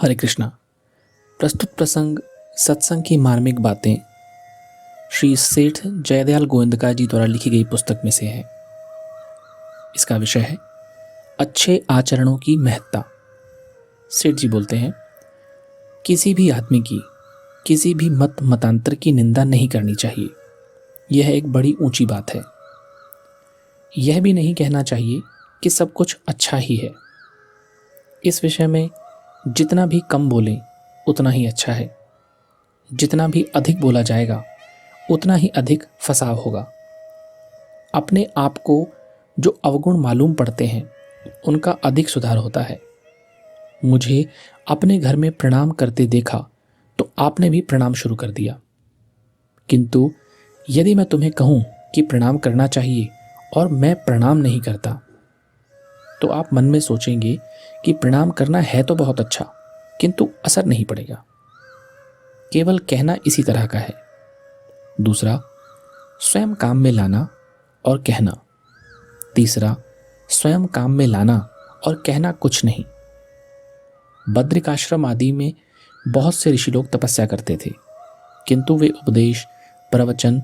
हरे कृष्णा। प्रस्तुत प्रसंग सत्संग की मार्मिक बातें श्री सेठ जयदयाल गोविंदका जी द्वारा लिखी गई पुस्तक में से है। इसका विषय है अच्छे आचरणों की महत्ता। सेठ जी बोलते हैं, किसी भी आदमी की किसी भी मतांतर की निंदा नहीं करनी चाहिए। यह एक बड़ी ऊंची बात है। यह भी नहीं कहना चाहिए कि सब कुछ अच्छा ही है। इस विषय में जितना भी कम बोलें उतना ही अच्छा है। जितना भी अधिक बोला जाएगा उतना ही अधिक फसाव होगा। अपने आप को जो अवगुण मालूम पड़ते हैं उनका अधिक सुधार होता है। मुझे अपने घर में प्रणाम करते देखा तो आपने भी प्रणाम शुरू कर दिया। किंतु यदि मैं तुम्हें कहूं कि प्रणाम करना चाहिए और मैं प्रणाम नहीं करता तो आप मन में सोचेंगे कि प्रणाम करना है तो बहुत अच्छा, किंतु असर नहीं पड़ेगा। केवल कहना इसी तरह का है। दूसरा, स्वयं काम में लाना और कहना। तीसरा, स्वयं काम में लाना और कहना कुछ नहीं। बद्रिकाश्रम आदि में बहुत से ऋषि लोग तपस्या करते थे, किंतु वे उपदेश प्रवचन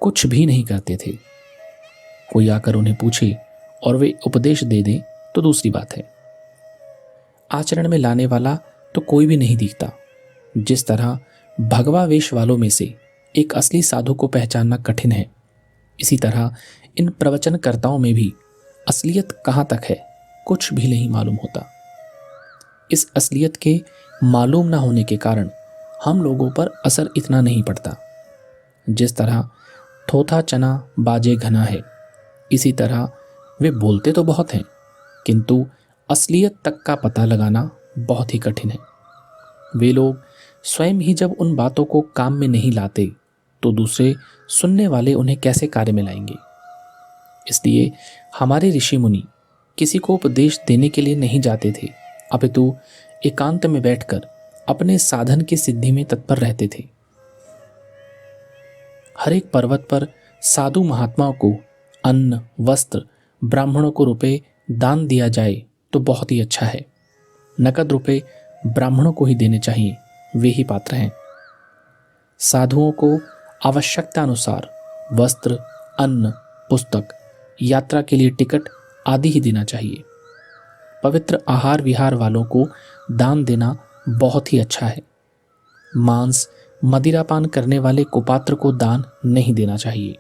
कुछ भी नहीं करते थे। कोई आकर उन्हें पूछे और वे उपदेश दे दें तो दूसरी बात है। आचरण में लाने वाला तो कोई भी नहीं दिखता। जिस तरह भगवा वेश वालों में से एक असली साधु को पहचानना कठिन है, इसी तरह इन प्रवचनकर्ताओं में भी असलियत कहाँ तक है कुछ भी नहीं मालूम होता। इस असलियत के मालूम ना होने के कारण हम लोगों पर असर इतना नहीं पड़ता। जिस तरह थोथा चना बाजे घना है, इसी तरह वे बोलते तो बहुत हैं, किंतु असलियत तक का पता लगाना बहुत ही कठिन है। वे लोग स्वयं ही जब उन बातों को काम में नहीं लाते तो दूसरे सुनने वाले उन्हें कैसे कार्य में लाएंगे। इसलिए हमारे ऋषि मुनि किसी को उपदेश देने के लिए नहीं जाते थे, अपितु एकांत में बैठकर अपने साधन की सिद्धि में तत्पर रहते थे। हर एक पर्वत पर साधु महात्माओं को अन्न, वस्त्र, ब्राह्मणों को रुपए दान दिया जाए तो बहुत ही अच्छा है। नकद रुपए ब्राह्मणों को ही देने चाहिए, वे ही पात्र हैं। साधुओं को आवश्यकता अनुसार वस्त्र, अन्न, पुस्तक, यात्रा के लिए टिकट आदि ही देना चाहिए। पवित्र आहार विहार वालों को दान देना बहुत ही अच्छा है। मांस, मदिरापान करने वाले कुपात्र को दान नहीं देना चाहिए।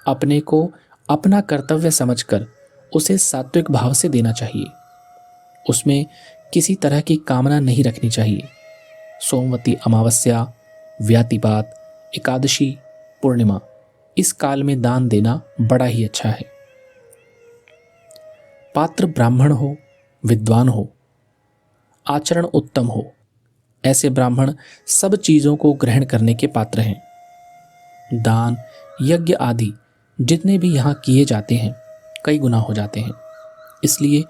अपने को अपना कर्तव्य समझकर उसे सात्विक भाव से देना चाहिए। उसमें किसी तरह की कामना नहीं रखनी चाहिए। सोमवती अमावस्या, व्यातिपात, एकादशी, पूर्णिमा, इस काल में दान देना बड़ा ही अच्छा है। पात्र ब्राह्मण हो, विद्वान हो, आचरण उत्तम हो, ऐसे ब्राह्मण सब चीजों को ग्रहण करने के पात्र हैं। दान, यज्ञ आदि जितने भी यहाँ किए जाते हैं कई गुना हो जाते हैं। इसलिए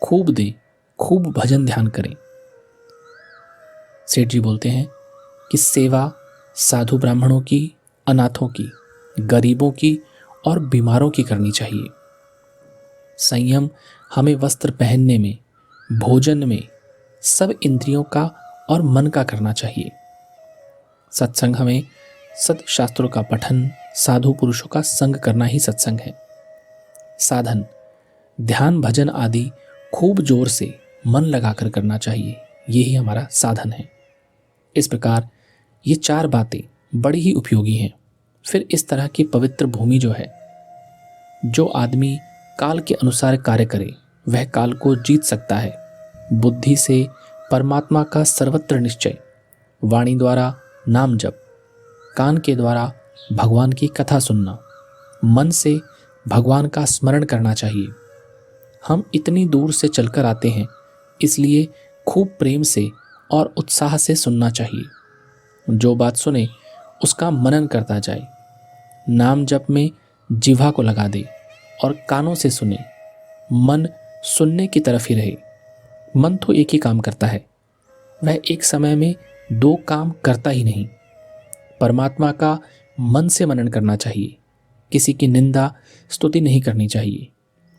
खूब दें, खूब भजन ध्यान करें। सेठ जी बोलते हैं कि सेवा साधु ब्राह्मणों की, अनाथों की, गरीबों की और बीमारों की करनी चाहिए। संयम हमें वस्त्र पहनने में, भोजन में, सब इंद्रियों का और मन का करना चाहिए। सत्संग हमें सत्शास्त्रों का पठन, साधु पुरुषों का संग करना ही सत्संग है। साधन, ध्यान भजन आदि खूब जोर से मन लगाकर करना चाहिए, यही हमारा साधन है। इस प्रकार ये चार बातें बड़ी ही उपयोगी हैं। फिर इस तरह की पवित्र भूमि जो है, जो आदमी काल के अनुसार कार्य करे वह काल को जीत सकता है। बुद्धि से परमात्मा का सर्वत्र निश्चय, वाणी द्वारा नाम जप, कान के द्वारा भगवान की कथा सुनना, मन से भगवान का स्मरण करना चाहिए। हम इतनी दूर से चलकर आते हैं, इसलिए खूब प्रेम से और उत्साह से सुनना चाहिए। जो बात सुने उसका मनन करता जाए। नाम जप में जिह्वा को लगा दे और कानों से सुने। मन सुनने की तरफ ही रहे। मन तो एक ही काम करता है, वह एक समय में दो काम करता ही नहीं। परमात्मा का मन से मनन करना चाहिए। किसी की निंदा स्तुति नहीं करनी चाहिए।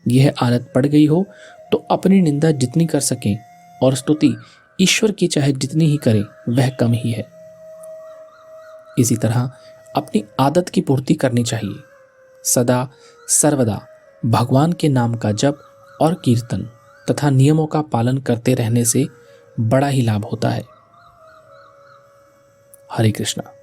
यह आदत पड़ गई हो तो अपनी निंदा जितनी कर सकें और स्तुति ईश्वर की चाहे जितनी ही करें वह कम ही है। इसी तरह अपनी आदत की पूर्ति करनी चाहिए। सदा सर्वदा भगवान के नाम का जप और कीर्तन तथा नियमों का पालन करते रहने से बड़ा ही लाभ होता है। हरे कृष्णा।